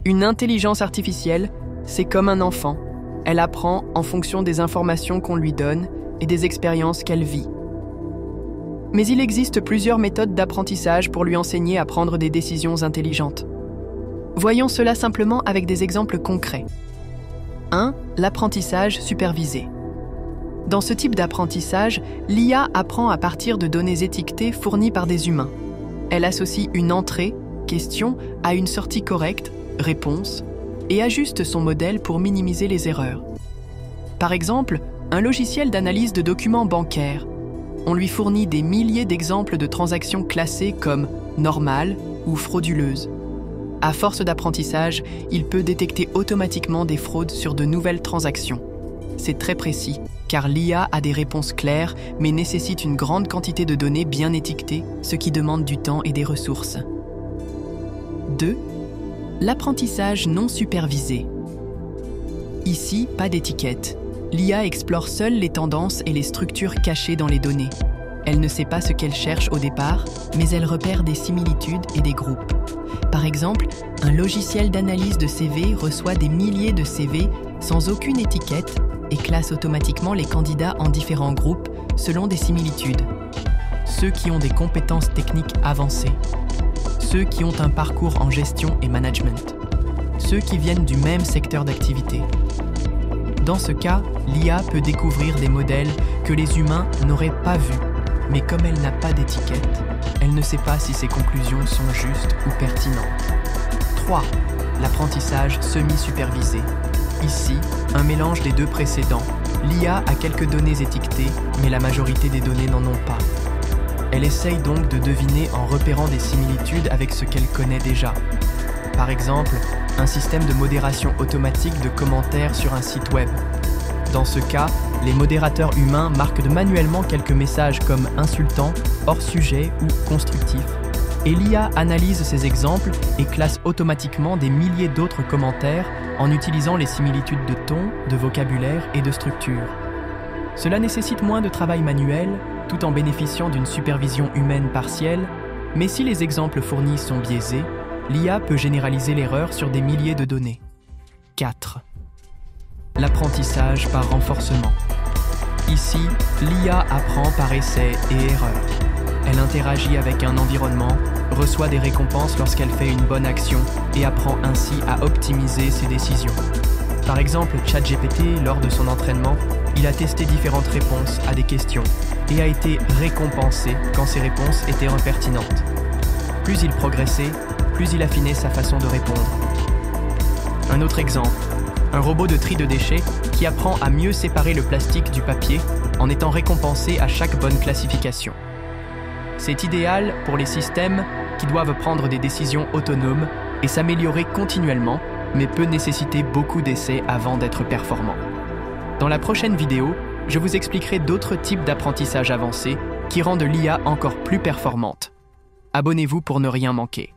Une intelligence artificielle, c'est comme un enfant. Elle apprend en fonction des informations qu'on lui donne et des expériences qu'elle vit. Mais il existe plusieurs méthodes d'apprentissage pour lui enseigner à prendre des décisions intelligentes. Voyons cela simplement avec des exemples concrets. 1. L'apprentissage supervisé. Dans ce type d'apprentissage, l'IA apprend à partir de données étiquetées fournies par des humains. Elle associe une entrée, question, à une sortie correcte, réponse, et ajuste son modèle pour minimiser les erreurs. Par exemple, un logiciel d'analyse de documents bancaires. On lui fournit des milliers d'exemples de transactions classées comme normales ou frauduleuses. À force d'apprentissage, il peut détecter automatiquement des fraudes sur de nouvelles transactions. C'est très précis, car l'IA a des réponses claires, mais nécessite une grande quantité de données bien étiquetées, ce qui demande du temps et des ressources. 2. L'apprentissage non supervisé. Ici, pas d'étiquette. L'IA explore seule les tendances et les structures cachées dans les données. Elle ne sait pas ce qu'elle cherche au départ, mais elle repère des similitudes et des groupes. Par exemple, un logiciel d'analyse de CV reçoit des milliers de CV sans aucune étiquette et classe automatiquement les candidats en différents groupes selon des similitudes. Ceux qui ont des compétences techniques avancées, ceux qui ont un parcours en gestion et management, ceux qui viennent du même secteur d'activité. Dans ce cas, l'IA peut découvrir des modèles que les humains n'auraient pas vus, mais comme elle n'a pas d'étiquette, elle ne sait pas si ses conclusions sont justes ou pertinentes. 3. L'apprentissage semi-supervisé. Ici, un mélange des deux précédents. L'IA a quelques données étiquetées, mais la majorité des données n'en ont pas. Elle essaye donc de deviner en repérant des similitudes avec ce qu'elle connaît déjà. Par exemple, un système de modération automatique de commentaires sur un site web. Dans ce cas, les modérateurs humains marquent manuellement quelques messages comme insultants, hors sujet ou constructifs. Et l'IA analyse ces exemples et classe automatiquement des milliers d'autres commentaires en utilisant les similitudes de ton, de vocabulaire et de structure. Cela nécessite moins de travail manuel, tout en bénéficiant d'une supervision humaine partielle, mais si les exemples fournis sont biaisés, l'IA peut généraliser l'erreur sur des milliers de données. 4. L'apprentissage par renforcement. Ici, l'IA apprend par essai et erreur. Elle interagit avec un environnement, reçoit des récompenses lorsqu'elle fait une bonne action et apprend ainsi à optimiser ses décisions. Par exemple, ChatGPT, lors de son entraînement, il a testé différentes réponses à des questions et a été récompensé quand ses réponses étaient pertinentes. Plus il progressait, plus il affinait sa façon de répondre. Un autre exemple, un robot de tri de déchets qui apprend à mieux séparer le plastique du papier en étant récompensé à chaque bonne classification. C'est idéal pour les systèmes qui doivent prendre des décisions autonomes et s'améliorer continuellement, mais peut nécessiter beaucoup d'essais avant d'être performant. Dans la prochaine vidéo, je vous expliquerai d'autres types d'apprentissage avancés qui rendent l'IA encore plus performante. Abonnez-vous pour ne rien manquer.